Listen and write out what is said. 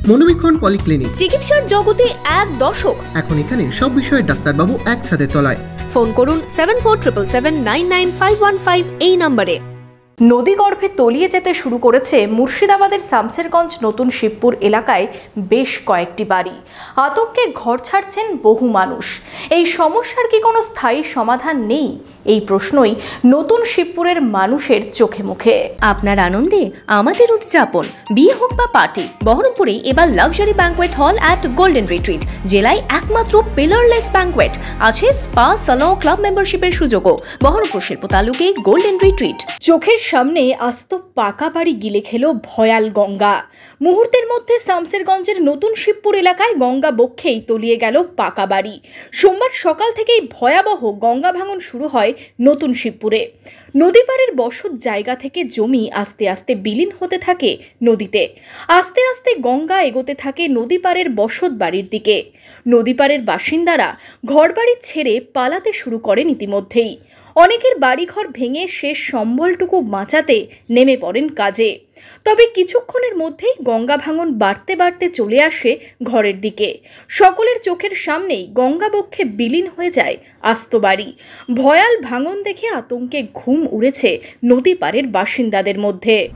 মনোবীক্ষণ polyclinic, চিকিৎসার জগতে এক দশক। এখন এখানে সব বিষয়ে ডাক্তারবাবু একসাথে তলায়। ফোন করুন 7477999515 এই নম্বরে। নদীগর্ভে তলিয়ে যেতে শুরু করেছে মুর্শিদাবাদের শামসেরগঞ্জ নতুন শিবপুর এলাকায় বেশ কয়েকটি বাড়ি। আতঙ্কে ঘর ছাড়ছেন বহু মানুষ। এই সমস্যার কি কোনো স্থায়ী সমাধান নেই? এই প্রশ্নই নতুন শিবপুরের মানুষের চোখে মুখে। আপনার আনন্দে আমাদের উদযাপন। বিয়ে হোক বা পার্টি, বহরমপুরে এবার luxury banquet hall at golden retreat. জেলায় একমাত্র পিলারলেস ব্যাঙ্কোয়েট। আছে স্পা, সালন, ক্লাব মেম্বারশিপের সুযোগও। বহরমপুর শিল্প তালুকে গোল্ডেন রিট্রিট। চোখের সামনে আস্ত পাকা বাড়ি গিলে খেল ভয়াল গঙ্গা। মুহূর্তের মধ্যে শামসেরগঞ্জের নতুন শিবপুর এলাকায় গঙ্গা বক্ষেই তলিয়ে গেল পাকা বাড়ি। সোমবার সকাল থেকেই ভয়াবহ গঙ্গা ভাঙন শুরু হয় নতুন শিবপুরে। নদী পাড়ের বসত জায়গা থেকে জমি আস্তে আস্তে বিলীন হতে থাকে নদীতে। আস্তে আস্তে গঙ্গা এগোতে থাকে নদী পাড়ের বসত বাড়ির দিকে। নদী পাড়ের বাসিন্দারা ঘরবাড়ি ছেড়ে পালাতে শুরু করেন ইতিমধ্যেই। অনেকের বাড়িঘর ভেঙে শেষ সম্বলটুকু বাঁচাতে নেমে পড়েন কাজে। তবে কিছুক্ষণের মধ্যেই গঙ্গা ভাঙন বাড়তে বাড়তে চলে আসে ঘরের দিকে। সকলের চোখের সামনেই গঙ্গা বক্ষে বিলীন হয়ে যায় আস্ত বাড়ি। ভয়াল ভাঙন দেখে আতঙ্কে ঘুম উড়েছে নদী পাড়ের বাসিন্দাদের মধ্যে।